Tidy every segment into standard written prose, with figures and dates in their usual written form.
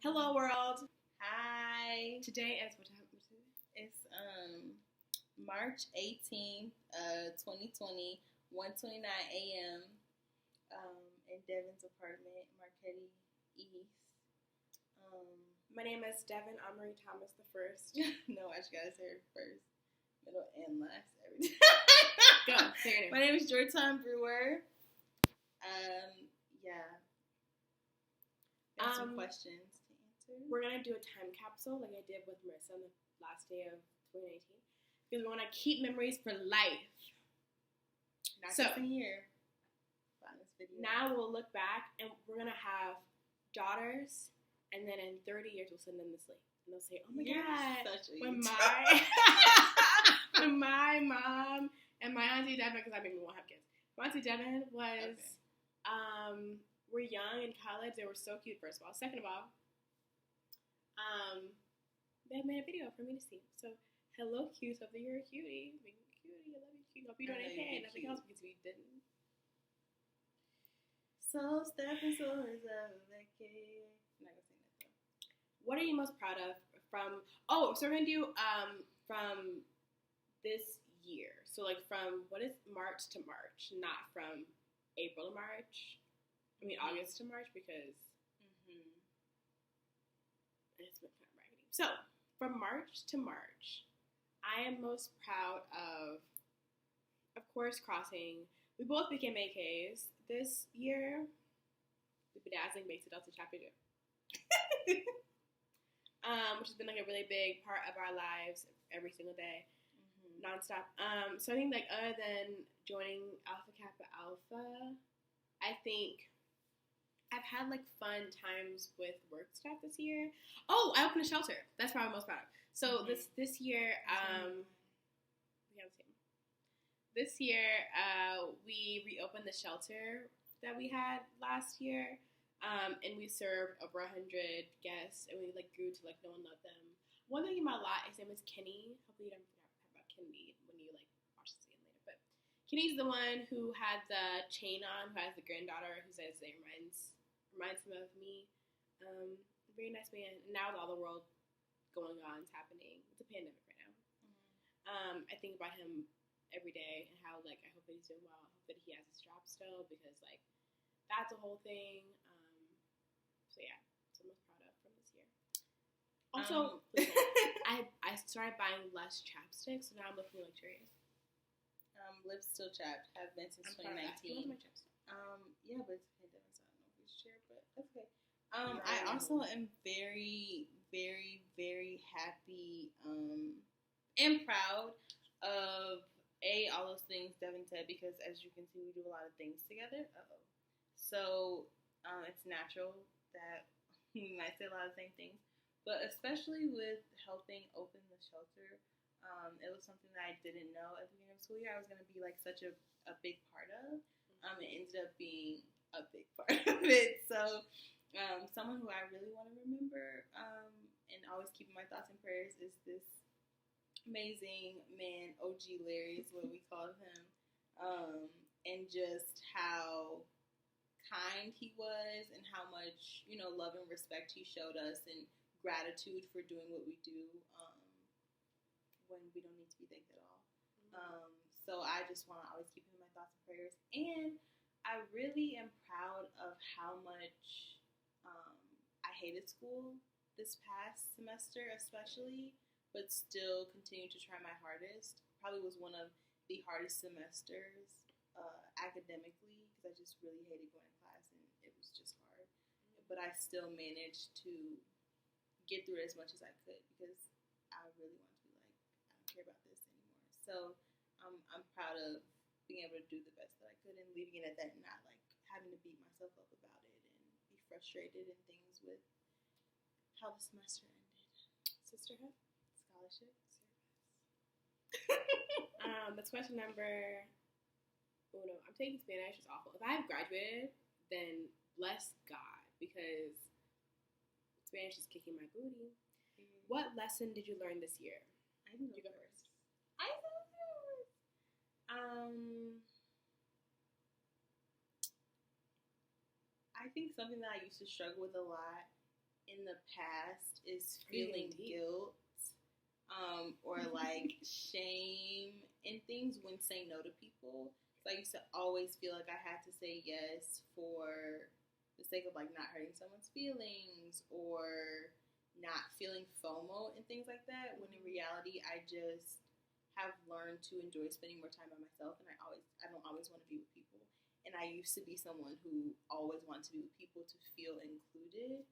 Hello, world. Hi. Today is what time is it? It's March 18th, 2020, 1:29 a.m. In Devin's apartment, Marquette East. My name is Devin Amory Thomas the First. No, I just gotta say it first, middle, and last every time. Go. Say your name. My name is jori Brewer. Yeah. Got some questions to answer. We're gonna do a time capsule like I did with Marissa on the last day of 2019 because we want to keep memories for life. Not just a year. This video. Now we'll look back and we're gonna have daughters, and then in 30 years we'll send them to sleep and they'll say, "Oh my God, when my mom and my auntie Devin, because I mean we won't have kids. My auntie Devin was, we're young in college. They were so cute. First of all, second of all, they made a video for me to see. So hello, cute. Hope that you're a cutie. Being a cutie, I love you, cute. Hope you're doing okay. Nothing else because we didn't. So Stephen, so is a vacation. I'm not gonna sing that though. What are you most proud of from? Oh, so we're gonna do from this year. So like from what is March to March, not from April to March. I mean August to March because it's been kind of raggedy. So from March to March, I am most proud of course, crossing. We both became AKs this year. The bedazzling makes it also chapter 2. Which has been like a really big part of our lives every single day, nonstop. So I think like other than joining Alpha Kappa Alpha, I think I've had like fun times with work stuff this year. Oh, I opened a shelter. That's probably most proud of. So this year, we reopened the shelter that we had last year, and we served over 100 guests, and we like grew to like no one loved them. One thing about his name is Kenny. Hopefully you don't forget about Kenny when you like watch this again later. But Kenny's the one who had the chain on, who has the granddaughter who says it reminds him of me. Very nice man. And now with all the world going on, it's happening. It's a pandemic right now. I think about him every day and how like I hope that he's doing well. I hope that he has his job still because like that's a whole thing. So yeah, that's what I'm most proud of from this year. Also, I started buying less chapstick, so now I'm looking luxurious. Lips still chapped. Have been since 2019. Yeah, but it's a pandemic, so I don't know if we should share, but that's okay. I also am very, very, very happy and proud of all those things Devin said, because as you can see, we do a lot of things together. So it's natural that we might say a lot of the same things, but especially with helping open the shelter, it was something that I didn't know at the beginning of the school year I was going to be like such a big part of. It ended up being a big part of it. So someone who I really want to remember and always keep in my thoughts and prayers is this amazing man, OG Larry is what we call him, and just how kind he was and how much, love and respect he showed us and gratitude for doing what we do when we don't need to be thanked at all. So I just want to always keep him in my thoughts and prayers. And I really am proud of how much I hated school this past semester especially, but still continue to try my hardest. Probably was one of the hardest semesters academically because I just really hated going to class and it was just hard. But I still managed to get through it as much as I could because I really wanted to be like, I don't care about this anymore. So I'm proud of being able to do the best that I could and leaving it at that and not like having to beat myself up about it and be frustrated and things with how the semester ended. Sisterhood? Scholarship? That's question number uno. I'm taking Spanish. It's awful. If I have graduated, then bless God, because Spanish is kicking my booty. What lesson did you learn this year? I can go first. I think something that I used to struggle with a lot in the past is feeling guilt or like shame and things when saying no to people. So I used to always feel like I had to say yes for the sake of like not hurting someone's feelings or not feeling FOMO and things like that. When in reality, I just have learned to enjoy spending more time by myself, and I don't always want to be with people. And I used to be someone who always wanted to be with people to feel included,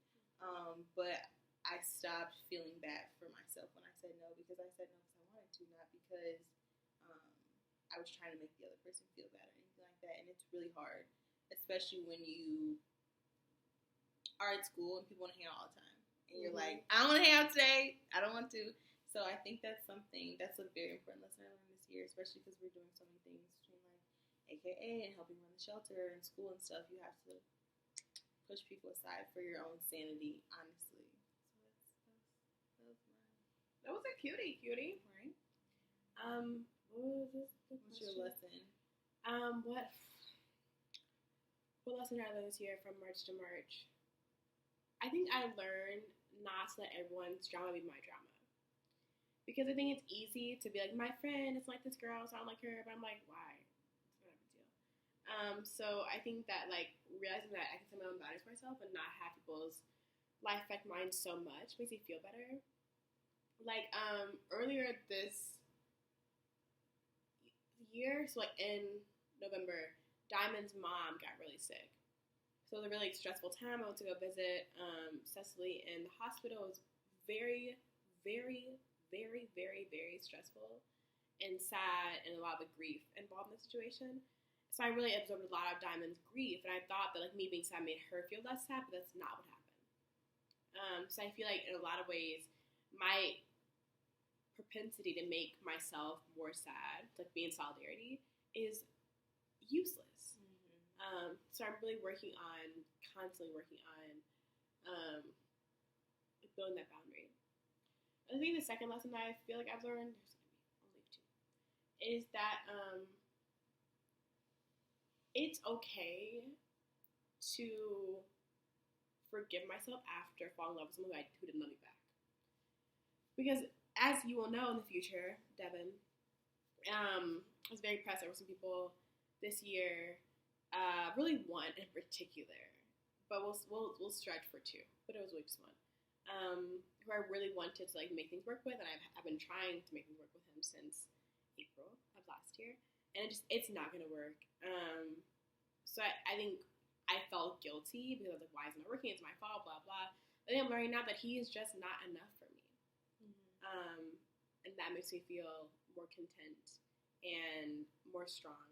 but I stopped feeling bad for myself when I said no, because I said no because I wanted to, not because I was trying to make the other person feel bad or anything like that. And it's really hard, especially when you are at school and people want to hang out all the time. And you're like, I don't want to hang out today. I don't want to. So I think that's a very important lesson I learned this year, especially because we're doing so many things between like AKA and helping run the shelter and school and stuff. You have to push people aside for your own sanity, honestly. That was a cutie, right? What was this? What's your lesson? What lesson did I learn this year from March to March? I think I learned not to let everyone's drama be my drama. Because I think it's easy to be like, my friend is like this girl, so I don't like her, but I'm like, why? It's not a big deal. So I think that like realizing that I can set my own boundaries for myself and not have people's life affect mine so much makes me feel better. Like earlier this year, so like in November, Diamond's mom got really sick. So it was a really stressful time. I went to go visit Cecily in the hospital. It was very, very, very, very, very stressful and sad, and a lot of the grief involved in the situation. So I really absorbed a lot of Diamond's grief, and I thought that like me being sad made her feel less sad, but that's not what happened. So I feel like in a lot of ways, my propensity to make myself more sad, like be in solidarity, is useless. So I'm really constantly working on building that boundary. I think the second lesson that I feel like I've learned, there's only two, is that it's okay to forgive myself after falling in love with someone who didn't love me back. Because as you will know in the future, Devin, I was very impressed over some people this year. Really one in particular, but we'll stretch for two. But it was really just one. Who I really wanted to like make things work with, and I've been trying to make things work with him since April of last year, and it's not gonna work. So I think I felt guilty because I was like, why is it not working? It's my fault, blah blah. But then I'm learning now that he is just not enough for me, and that makes me feel more content and more strong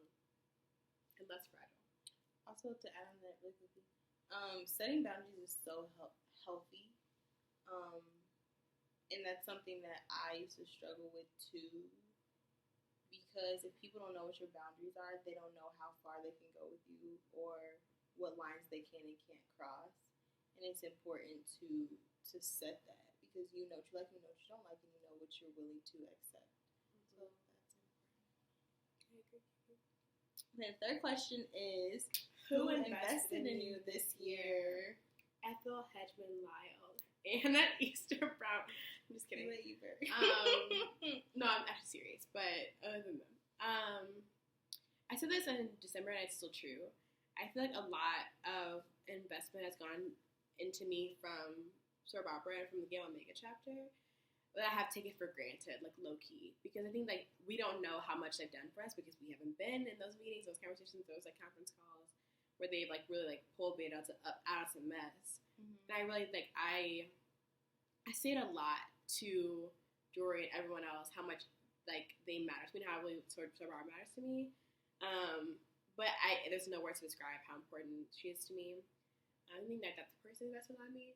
and less fragile. Also, to add on that really quickly, setting boundaries is so healthy. And that's something that I used to struggle with too. Because if people don't know what your boundaries are, they don't know how far they can go with you or what lines they can and can't cross. And it's important to set that, because you know what you like, you know what you don't like, and you know what you're willing to accept. So that's important. I agree. The third question is, who invested in you this year? Ethel Hedgeman Lyle and that Easter Brown. I'm just kidding. No, I'm actually serious. But other than them, I said this in December, and it's still true. I feel like a lot of investment has gone into me from Sir Barbara and from the Game Omega chapter that I have taken for granted, like low key, because I think like we don't know how much they've done for us because we haven't been in those meetings, those conversations, those like conference calls where they've like really like pulled me out of some mess. And I really like I say it a lot to Jori and everyone else how much like they matter to me, how really Sir Barbara matters to me. But there's no words to describe how important she is to me. I think that that's the person that's on me.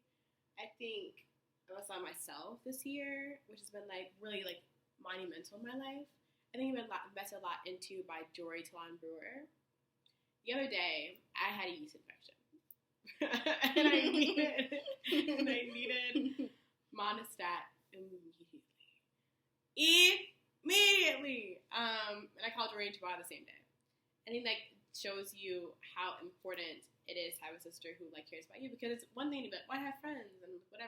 I think I saw myself this year, which has been like really like monumental in my life. I think I've been invested a lot into by Jori Talon Brewer. The other day, I had a yeast infection, and I needed Monistat immediately. And I called Jori and Tabata the same day. I think that shows you how important it is to have a sister who like cares about you, because it's one thing to be like, well, I have friends and whatever.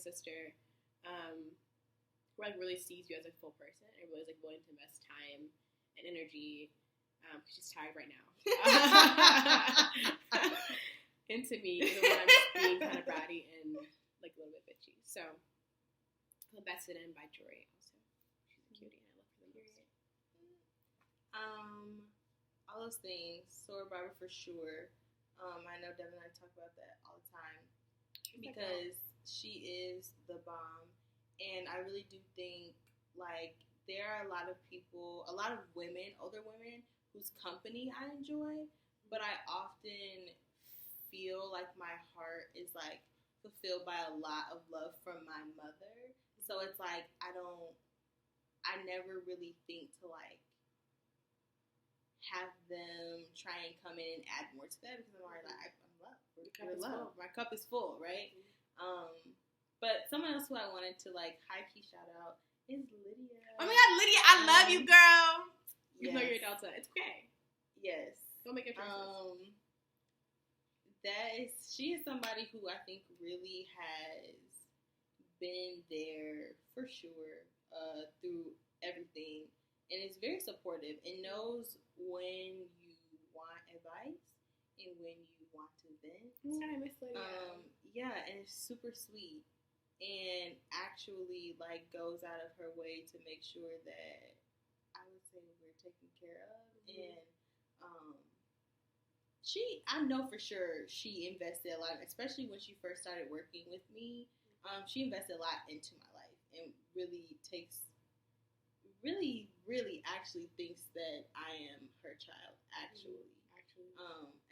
sister, who like really sees you as a full person and really is like willing to invest time and energy. She's tired right now. Into me, even when I'm just being kind of bratty and like a little bit bitchy. So, Invested in by Jori also. She's a cutie and I love her the most. All those things. Sora Barbara for sure. I know Devin and I talk about that all the time because she is the bomb, and I really do think like there are a lot of people, a lot of women, older women whose company I enjoy, but I often feel like my heart is like fulfilled by a lot of love from my mother. So it's like I never really think to like have them try and come in and add more to that because I'm already like I'm loved. We're loved. My cup is full, right? But someone else who I wanted to like high key shout out is Lydia. Oh my God, Lydia, I love you, girl. You know you're a Delta. It's okay. Yes. Don't make your choices. She is somebody who I think really has been there for sure through everything and is very supportive and knows when you want advice and when you want to vent. I miss Lydia. Yeah, and it's super sweet and actually like goes out of her way to make sure that I would say we're taken care of. And I know for sure she invested a lot, especially when she first started working with me. She invested a lot into my life and really actually thinks that I am her child, actually.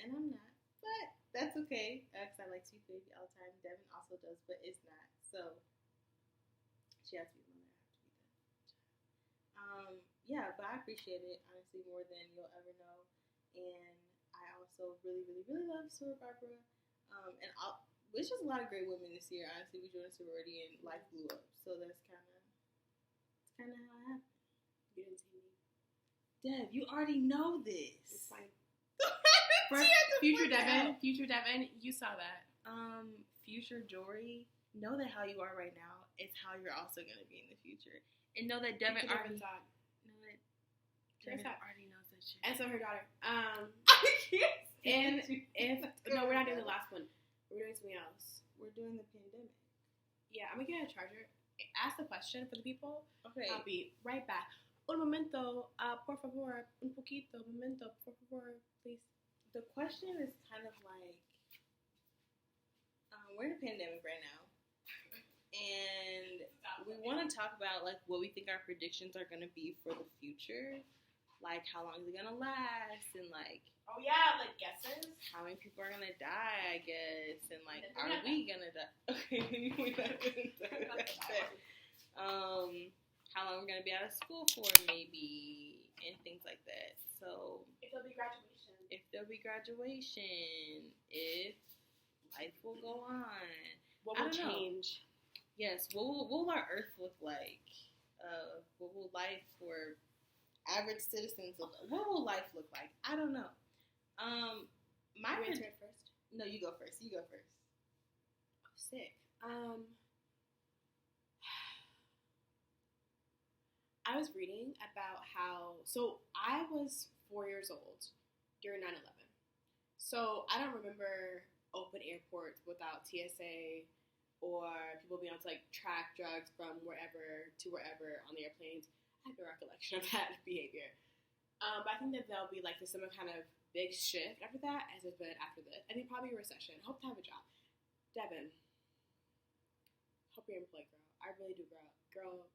And I'm not, but that's okay, because I like Sweet Baby all the time. Devin also does, but it's not. So, she has to be the one that I have to be that. Yeah, but I appreciate it, honestly, more than you'll ever know. And I also really, really, really love Sora Barbara. It's just a lot of great women this year. Honestly, we joined a sorority and life blew up. So that's kind of how it happened. You didn't see me. Dev, you already know this. It's fine. Future Devin, you saw that. Future Jori, know that how you are right now is how you're also going to be in the future. And know that Devin already knows that shit. And so her daughter. And we're not doing the last one. We're doing something else. We're doing the pandemic. Yeah, I'm gonna get a charger. Ask the question for the people. Okay. I'll be right back. Un momento, por favor, un poquito, momento, por favor, please. The question is kind of like, we're in a pandemic right now, and we want to talk about like what we think our predictions are gonna be for the future. Like, how long is it gonna last, and like, oh yeah, like guesses. How many people are gonna die, I guess, and like, are we gonna die? Okay, we're not gonna die. How long we're gonna be out of school for, maybe, and things like that. So, if there'll be graduation, if life will go on, what will change? Yes, what will our Earth look like? What will life for average citizens look like? What will life look like? I don't know. You answer it first? No, you go first. Oh, sick. I was reading about so I was 4 years old during 9/11. So I don't remember open airports without TSA or people being able to like track drugs from wherever to wherever on the airplanes. I have no recollection of that behavior. But I think that there'll be like some kind of big shift after that, as it's been after this. I think probably a recession. Hope to have a job. Devin, hope you're employed, girl. I really do, girl.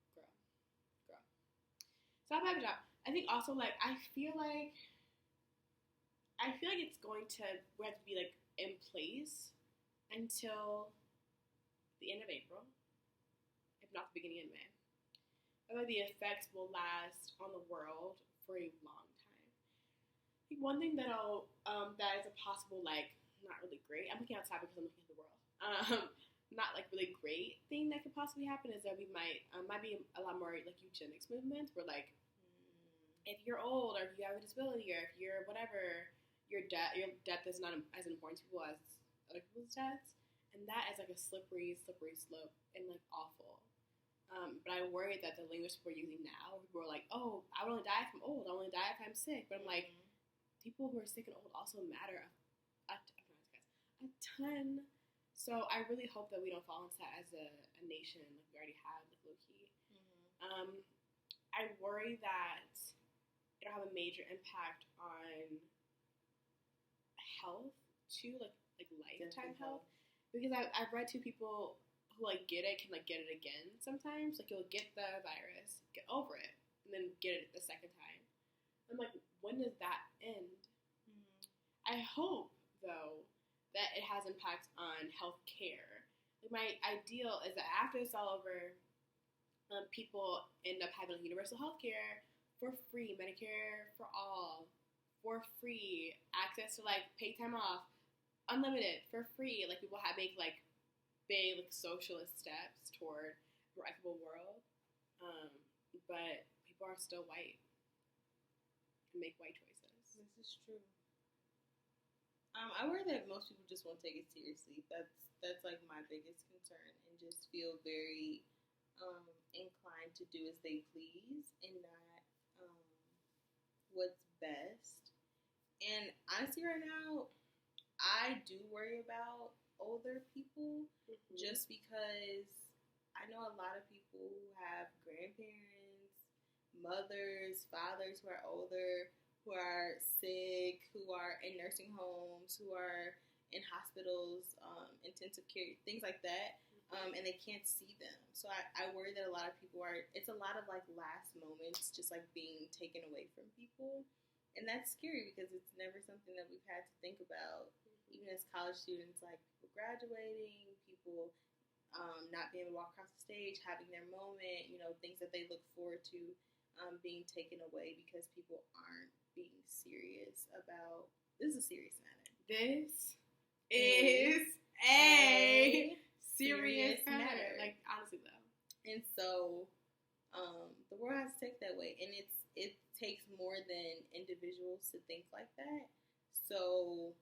So I hope I have a job. I think also like I feel like it's going to we have to be like in place until the end of April, if not the beginning of May. I think the effects will last on the world for a long time. I think one thing that is a possible like not really great. I'm looking outside because I'm looking at the world. Not like really great thing that could possibly happen is that we might be a lot more like eugenics movements where like if you're old or if you have a disability or if you're whatever, your death is not as important to people as other people's deaths. And that is like a slippery slope and like awful. But I worry that the language we're using now, people are like, oh, I would only die if I'm old. I would only die if I'm sick. But I'm like, people who are sick and old also matter a ton. So I really hope that we don't fall into that as a nation, like we already have, like low key. I worry that it'll have a major impact on health too, like lifetime health. Because I've read two people who like get it can like get it again sometimes. Like you'll get the virus, get over it, and then get it the second time. I'm like, when does that end? I hope though that it has impact on health care. Like my ideal is that after it's all over, people end up having like, universal health care for free, Medicare for all, for free, access to like paid time off, unlimited, for free. Like people make like big like socialist steps toward a more equitable world, but people are still white and make white choices. This is true. I worry that most people just won't take it seriously. That's like my biggest concern, and just feel very inclined to do as they please and not what's best. And honestly, right now, I do worry about older people just because I know a lot of people who have grandparents, mothers, fathers who are older, who are sick, who are in nursing homes, who are in hospitals, intensive care, things like that, and they can't see them. So I worry that a lot of people it's a lot of like last moments just like being taken away from people. And that's scary because it's never something that we've had to think about. Even as college students, like people graduating, people not being able to walk across the stage, having their moment, things that they look forward to being taken away because people aren't being serious about. This is a serious matter. This is a serious matter. Like, honestly, though. And so the world has to take that way. And it takes more than individuals to think like that. So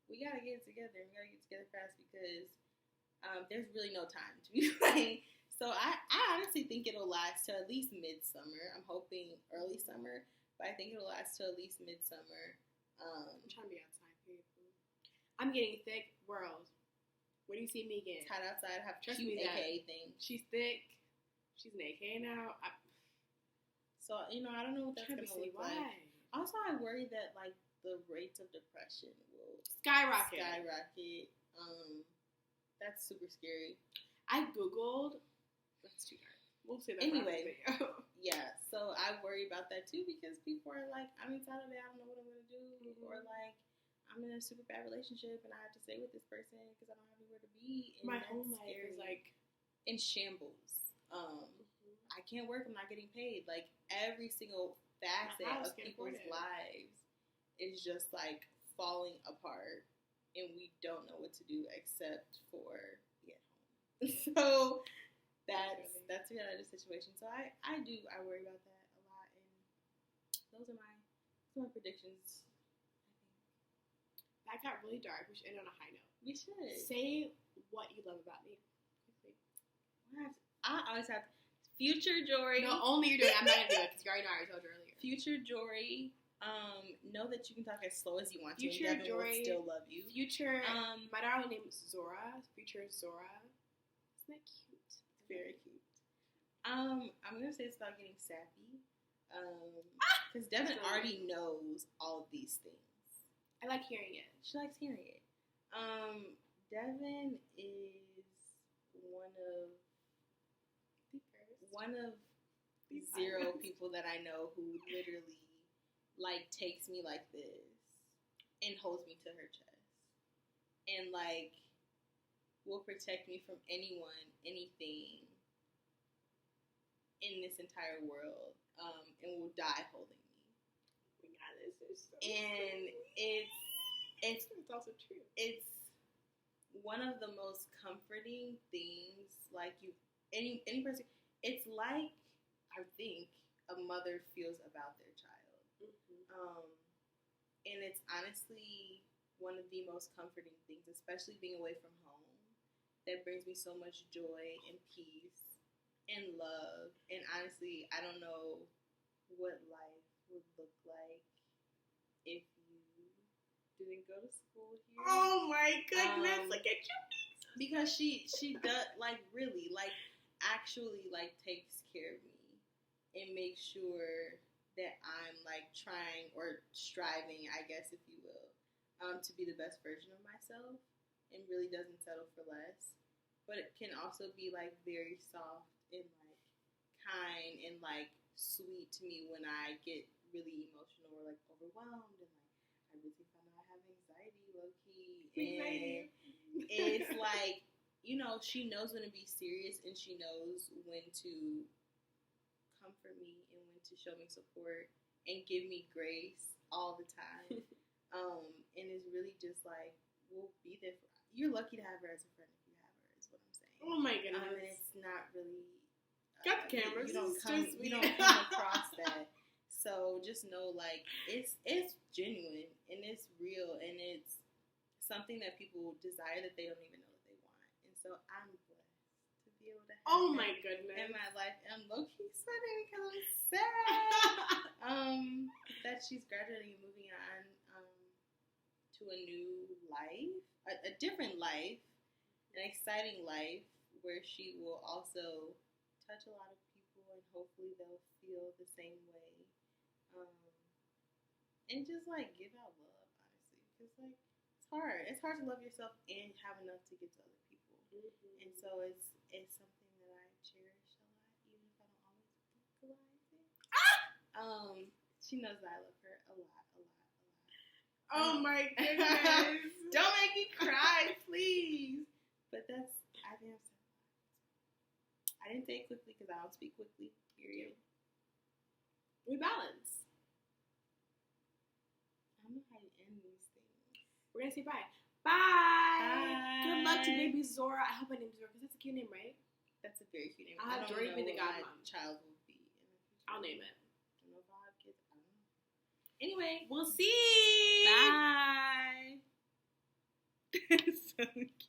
we got to get it together. We got to get together fast because there's really no time to be playing. So I honestly think it'll last till at least midsummer. I'm hoping early summer, but I think it'll last till at least midsummer. I'm trying to be outside, period. I'm getting thick, world. Where do you see me again? It's hot outside. I have cute AKA thing. She's thick. She's an AKA now. So, I don't know what that's going to look like. Also, I worry that, like, the rates of depression will skyrocket. That's super scary. I Googled. That's too dark. We'll say that anyway. Yeah, so I worry about that too because people are like, I'm in Saturday, I don't know what I'm going to do. Or like, I'm in a super bad relationship and I have to stay with this person because I don't have anywhere to be. And my whole life is like in shambles. I can't work, I'm not getting paid. Like every single facet of people's lives is just like falling apart and we don't know what to do except for be at home. So that's another situation. So I worry about that a lot, and those are my predictions. That got really dark. We should end on a high note. We should say what you love about me. I always have future Jori. No, only you're doing it. I'm not gonna do it because you already know I told you earlier. Future Jori. Know that you can talk as slow as you want to. Future and Jori will still love you. Future. My darling name is Zora. Future Zora. Isn't that cute? It's very cute. I'm gonna say it's about getting sappy. Because Devin already knows all of these things. I like hearing it. She likes hearing it. Devin is one of zero people that I know who literally like takes me like this and holds me to her chest and like will protect me from anyone, anything in this entire world, and will die holding me. Oh my God, this is so and sweet. It's also true. It's one of the most comforting things. Like any person. It's like I think a mother feels about their child, and it's honestly one of the most comforting things, especially being away from home that brings me so much joy and peace and love. And honestly, I don't know what life would look like if you didn't go to school here. Oh my goodness! Look at you. Because she does, like, really, like, actually, like, takes care of me and makes sure that I'm, like, trying or striving, I guess, if you will, to be the best version of myself, and really doesn't settle for less. But it can also be, like, very soft and, like, kind and, like, sweet to me when I get really emotional or, like, overwhelmed, and, like, I really find out I have anxiety, low-key, and it's like, you know, she knows when to be serious, and she knows when to comfort me and when to show me support and give me grace all the time. And it's really just like, we'll be there for, you're lucky to have her as a friend if you have her, is what I'm saying. Oh my goodness. And it's not really got the cameras. You don't come across that. So just know, like, it's genuine and it's real and it's something that people desire that they don't even know that they want. And so I'm blessed to be able to have oh my goodness in my life. And I'm low-key sweating because I'm sad that she's graduating and moving on to a new life, a different life, an exciting life where she will also touch a lot of people and hopefully they'll feel the same way. And just, like, give out love, honestly. Because, like, it's hard. It's hard to love yourself and have enough to give to other people. Mm-hmm. And so it's something that I cherish a lot, even if I don't always vocalize it. She knows that I love her a lot. Oh my goodness. Don't make me cry, please. But that's, I think I've said a lot. I didn't say it quickly because I don't speak quickly, period. We balance. I don't know how to end these things. We're going to say bye. Bye. Good luck to baby Zora. I hope her name's Zora because that's a cute name, right? That's a very cute name. I'll have Jori be the godmom. Child will be in the future. I'll name it. I don't know if I'll have kids. I don't know. Anyway, we'll see. Bye. So cute.